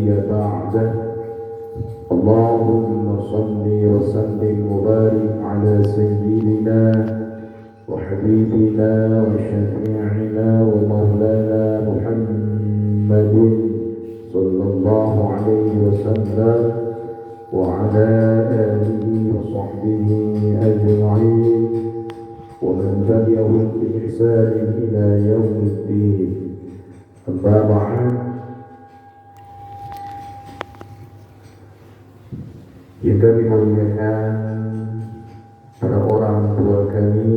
نبي بعده. اللهم صل وسلم وبارك على سيدنا وحبيبنا وشفيعنا ومولانا محمد صلى الله عليه وسلم وعلى آله وصحبه أجمعين ومن تبعهم بإحسان إلى يوم الدين. أما بعد، yang kami muliakan para orang tua kami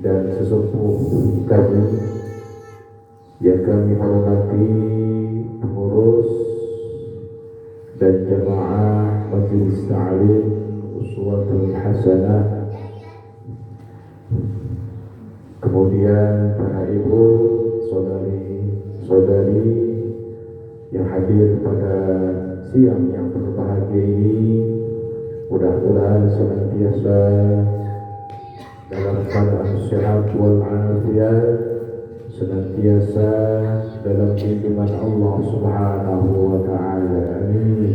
dan sesepuh kami, yang kami hormati pengurus dan jamaah majelis ta'lim Uswatul Hasanah, kemudian para ibu, saudari-saudari yang hadir pada siang yang berbahagia ini, mudah-mudahan senantiasa dalam keadaan sehat walafiat, senantiasa dalam lindungan Allah Subhanahu wa taala. Amin.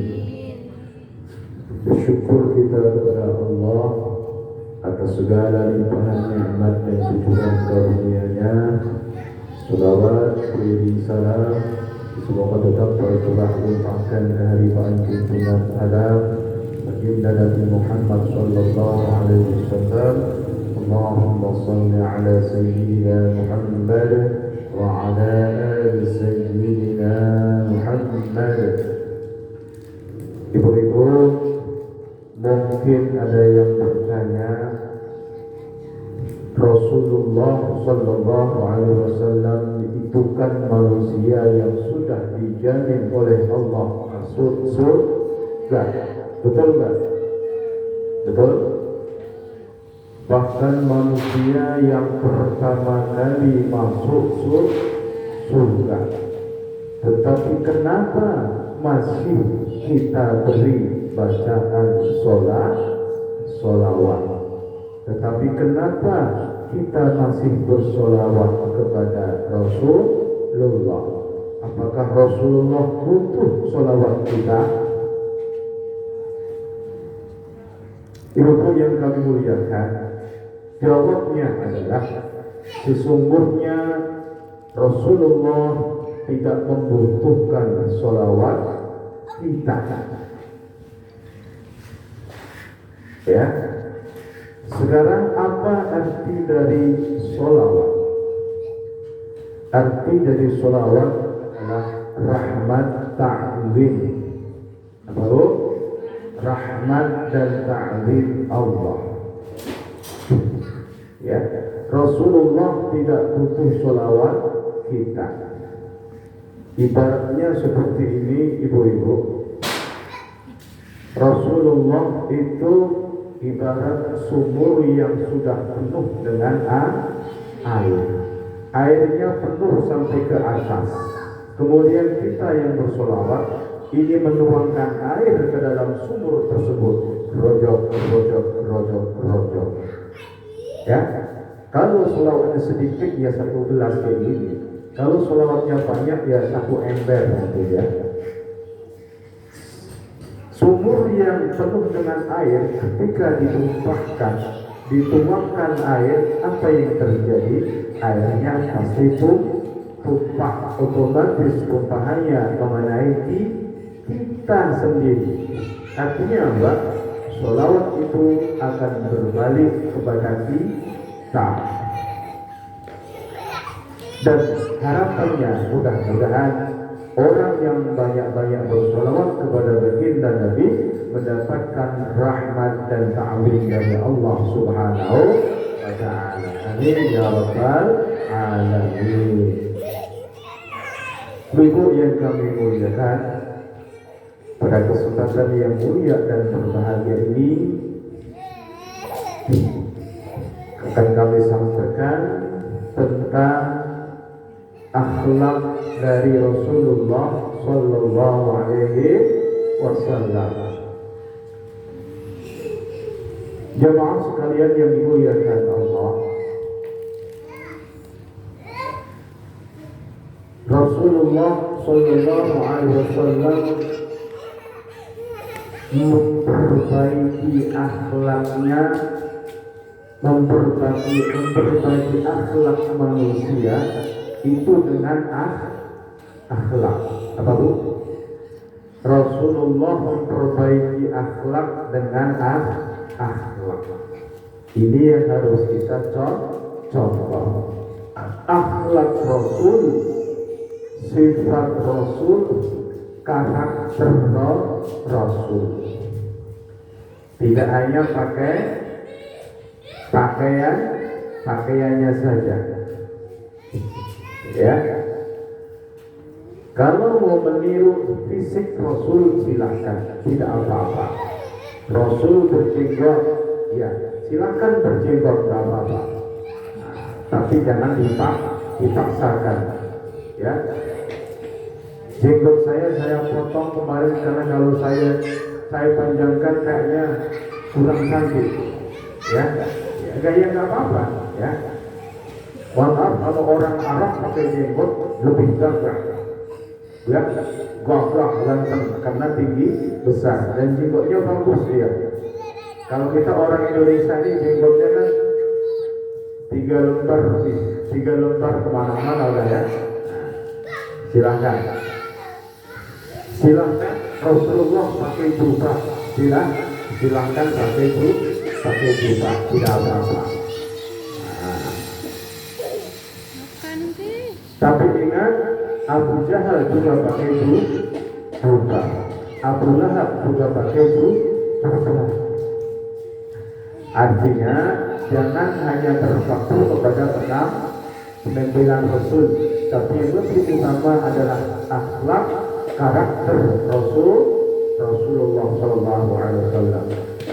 Bersyukur kita kepada Allah atas segala limpahan nikmat dan cucuran karunia-Nya. Salawat beri salam semoga tetap tercurah limpahkan kehadiran junjungan alam baginda Nabi Muhammad sallallahu alaihi wasallam. Allahumma shalli ala sayyidina Muhammad wa ala ali sayyidina Muhammad. Ibu-ibu, mungkin ada yang bertanya, Rasulullah sallallahu alaihi wasallam itu kan manusia yang sudah dijamin oleh Allah masuk surga. Betul enggak? Betul? Bahkan manusia yang pertama kali masuk surga. Tetapi kenapa masih kita beri bacaan solawat? Tetapi kenapa kita masih bersolawat kepada Rasulullah? Apakah Rasulullah butuh solawat kita? Ibu yang kami muliakan, jawabnya adalah sesungguhnya Rasulullah tidak membutuhkan solawat kita. Ya. Sekarang apa arti dari solawat? Arti dari solawat adalah rahmat ta'lim. Apa itu? Rahmat dan ta'lim Allah. Ya, Rasulullah tidak butuh solawat kita. Ibaratnya seperti ini, ibu-ibu. Rasulullah itu ibarat sumur yang sudah penuh dengan air. Airnya penuh sampai ke atas. Kemudian kita yang bersolawat ini menuangkan air ke dalam sumur tersebut. Rojok. Ya, kalau solawatnya sedikit ya 1 gelas kayak gini. Kalau solawatnya banyak ya 1 ember nanti ya. Sumur yang penuh dengan air ketika dituangkan air, apa yang terjadi? Airnya pasti tumpah, otomatis tumpahannya mengenai kita sendiri. Artinya apa? Sholawat itu akan berbalik kepada kita. Dan harapannya mudah-mudahan orang yang banyak-banyak bersolawat kepada baginda Nabi mendapatkan rahmat dan ta'lim dari Allah Subhanahu wa ta'ala. Amin ya rabbal alamin. Ibu yang kami muliakan, pada kesempatan yang mulia dan berbahagia ini akan kami sampaikan tentang akhlak dari Rasulullah sallallahu alaihi wasallam. Jemaah sekalian yang dimuliakan Allah, Rasulullah Sallallahu Alaihi Wasallam memperbaiki akhlaknya, memperbaiki akhlak manusia itu dengan akhlak. Apa bu? Rasulullah memperbaiki akhlak dengan akhlak. Ini yang harus kita contoh. Akhlak Rasul, sifat Rasul, karakter Rasul. Tidak hanya pakai pakaiannya saja. Ya. Kalau mau meniru fisik Rasul silakan, tidak apa-apa. Rasul berjenggot, ya silakan berjenggot, tidak apa-apa. Tapi jangan dipaksakan, ya. Jenggot saya potong kemarin karena kalau saya panjangkan kayaknya kurang cantik, ya. Gaya nggak apa-apa, ya. Maaf kalau orang Arab pakai jenggot lebih gagah, ya, gagah ganteng karena tinggi besar dan jenggotnya bagus dia. Kalau kita orang Indonesia ini jenggotnya kan 3 lembar kemana-mana udah, ya. Silahkan Rasulullah pakai jubah, silahkan pakai jubah, tidak apa-apa. Tapi ingat, Abu Jahal juga pakai jubah, Abu Lahab juga pakai jubah. Artinya jangan hanya terpaku kepada penampilan Rasul, tapi yang lebih utama adalah akhlak, karakter Rasulullah Sallallahu Alaihi Wasallam.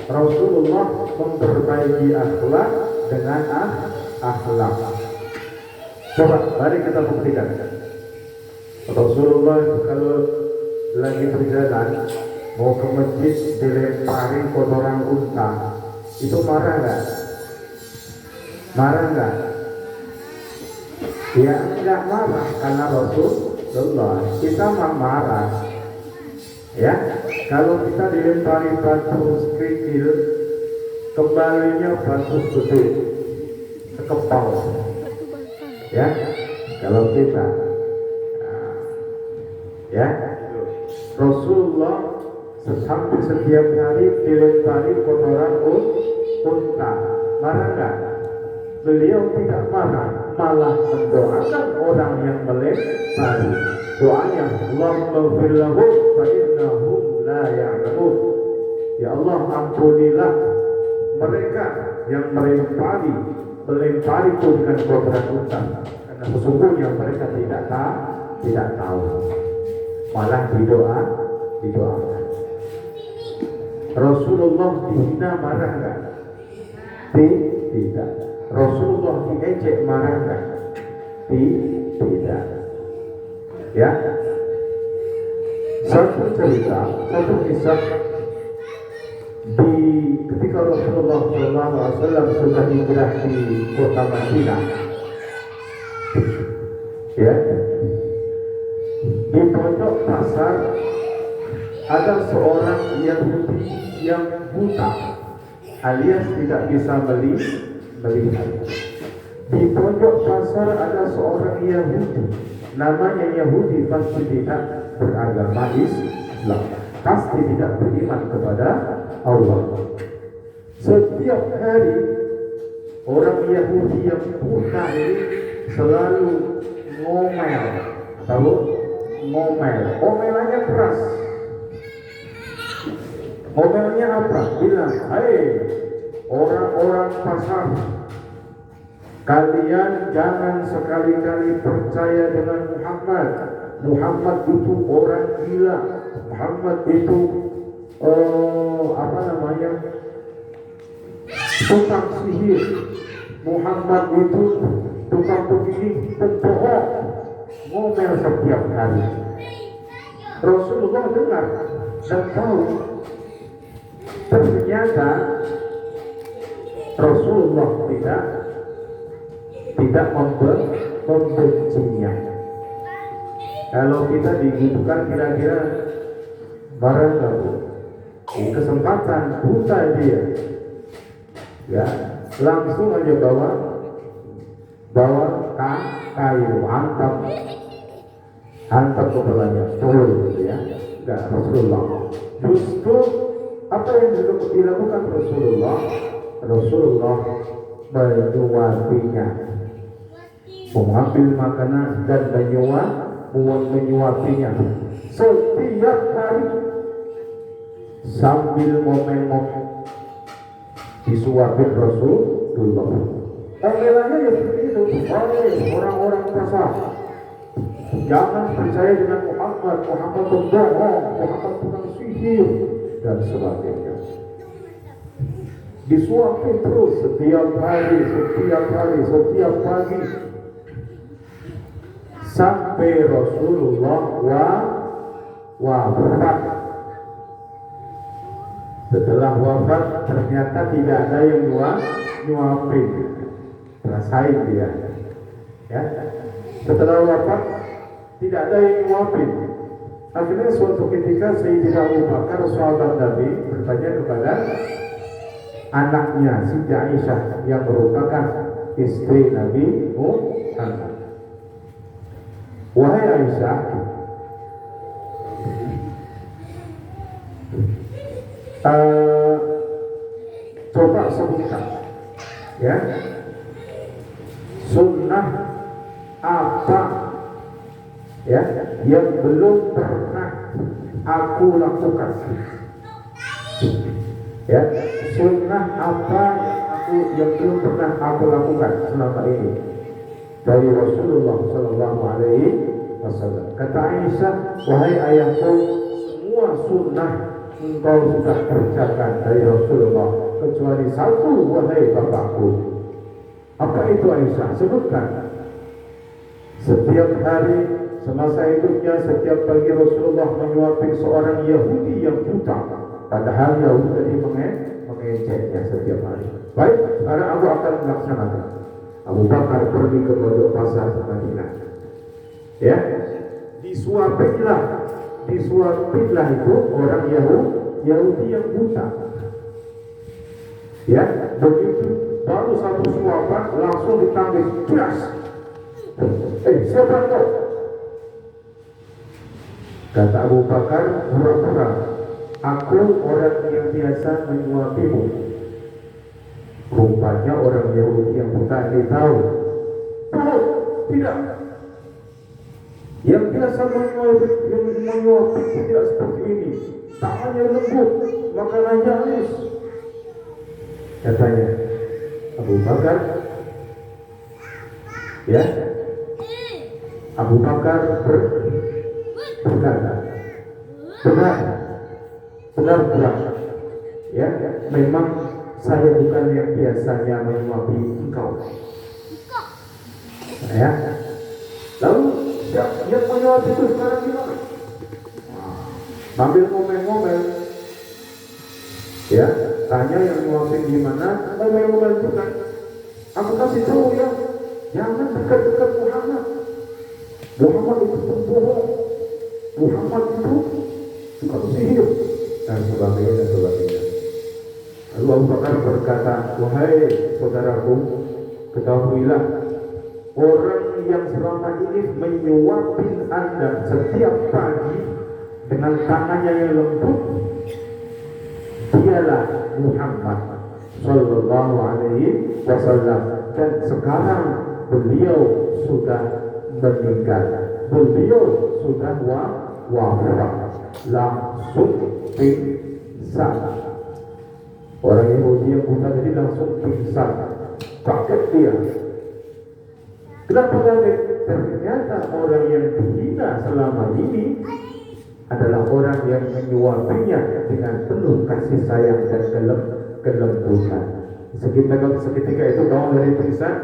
Rasulullah memperbaiki akhlak dengan akhlak. Coba, mari kita buktikan. Rasulullah kalau lagi berjalan mau ke masjid dilempari kotoran unta, itu marah nggak? Marah nggak? Ya enggak marah karena Rasulullah. Kita marah, ya. Kalau kita dilempari batu kecil, kembalinya batu gede, sekepal, ya. Kalau kita, ya, Rasulullah sampai setiap hari dilempari kotoran unta, marah nggak? Beliau tidak marah, malah mendoakan orang yang melempari. Doanya, Allahumma ighfir lahum fa innahum la ya'lamun. Ya Allah, ampunilah mereka yang melempari itu dengan kotoran unta, karena sesungguhnya mereka tidak tahu. Malah didoakan. Rasulullah dihina marah nggak? Tidak. Rasulullah diejek marah nggak? Tidak. Ya. Satu kisah ketika Rasulullah SAW sudah hijrah di kota Madinah, ya, di pojok pasar ada seorang Yahudi yang buta alias tidak bisa melihat. Di pojok pasar ada seorang Yahudi, namanya Yahudi, pasti tidak beragama Islam, pasti tidak beriman kepada Allah. Setiap hari orang Yahudi yang buta ini selalu ngomel, tahu? Ngomelannya keras. Ngomelnya apa? Bilang, "Hai orang-orang pasar, kalian jangan sekali-kali percaya dengan Muhammad. Muhammad itu orang gila. Muhammad itu tukang sihir. Muhammad itu tukang begini, pembohong." Ngomel setiap hari. Rasulullah dengar dan tahu. Ternyata Rasulullah tidak membencinya. Kalau kita digitukan kira-kira barang nggak bu? Kesempatan buta dia, ya langsung aja bawa kayu, hantam kepalanya, turun gitu ya. Enggak, Rasulullah. Justru apa yang dilakukan Rasulullah menyuapinya, mengambil makanan dan menyuapinya setiap hari sambil ngomong-ngomong disuapin Rasulullah. Panggilannya ya seperti itu. Orang-orang kasar, jangan percaya dengan Muhammad pembohong, Muhammad tukang sihir dan sebagainya. Disuapin terus setiap hari, setiap pagi sampai Rasulullah wafat. Setelah wafat ternyata tidak ada yang nyuapin, rasain dia. Ya. Setelah wafat tidak ada yang nyuapin. Akhirnya suatu ketika Sayyidina Abu Bakar sahabat Nabi bertanya kepada anaknya Siti Aisyah yang merupakan istri Nabi Muhammad. Wahai Aisyah, coba sebutkan ya sunnah apa ya yang belum pernah aku lakukan, ya sunnah apa yang belum pernah aku lakukan selama ini dari Rasulullah Sallallahu Alaihi Wasallam. Kata Aisyah, wahai ayahku, semua sunnah engkau sudah kerjakan dari Rasulullah kecuali satu, wahai bapakku. Apa itu Aisyah? Sebutkan. Setiap hari semasa hidupnya, setiap pagi Rasulullah menyuapi seorang Yahudi yang buta, padahal Yahudi tadi mengejeknya setiap hari. Baik, sekarang aku akan melaksanakan. Abu Bakar pergi ke pondok pasar Madinah. Ya, disuapinlah itu orang Yahudi yang buta. Ya, begitu baru satu suapan langsung ditangis keras. Siapa kau? Kata Abu Bakar, pura-pura, aku orang yang biasa menyuapimu. Rupanya orang Yahudi yang buta ini tahu. Tidak. Yang biasa menyuapi tidak seperti ini. Tangannya lembut, makanannya halus. Katanya Abu Bakar, ya, Abu Bakar berkata, benar, ya, memang saya bukan yang biasanya menyuapi engkau. Ya, lalu yang menyuapi itu sekarang gimana? Sambil ngomel-ngomel, ya, tanya yang nyuapin gimana, ngomel-ngomel juga. Aku kasih tahu ya, jangan dekat-dekat Muhammad. Muhammad itu pembohong, Muhammad itu tukang sihir dan sebagainya. Lalu Abu Bakar berkata, wahai saudaraku, ketahuilah orang yang selama ini menyuapin Anda setiap pagi dengan tangannya yang lembut, dialah Muhammad Sallallahu Alaihi Wasallam. Dan sekarang beliau sudah meninggal, beliau sudah wafat. Langsung pingsan. Orang Yahudi yang buta tadi langsung pingsan, kaget dia. Kenapa kaget? Ternyata orang yang dihina selama ini adalah orang yang menyuapinya dengan penuh kasih sayang dan kelembutan. Seketika itu bangun dari pingsan,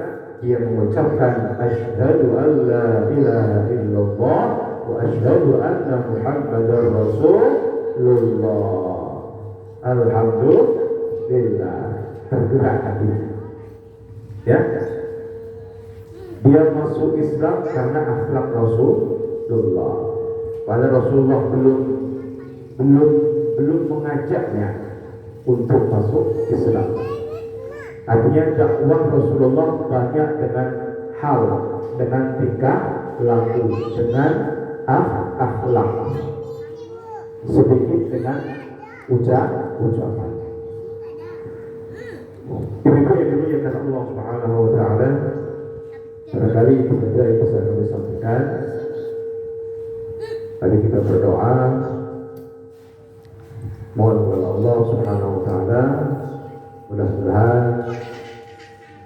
dia mengucapkan asyhadu an la ilaha illallah wa asyhadu anna Muhammadar Rasulullah. Alhamdulillah, tergerak hati. Ya, dia masuk Islam karena akhlak Rasulullah. Padahal Rasulullah belum mengajaknya untuk masuk Islam. Artinya dakwah Rasulullah banyak dengan hal, dengan tingkah laku, dengan akhlak, sedikit dengan ucapan. Ibu yang dimuliakan Allah Subhanahu wa taala, barangkali itu saja yang bisa kami sampaikan. Mari kita berdoa, mohon kepada Allah Subhanahu wa taala, mudah-mudahan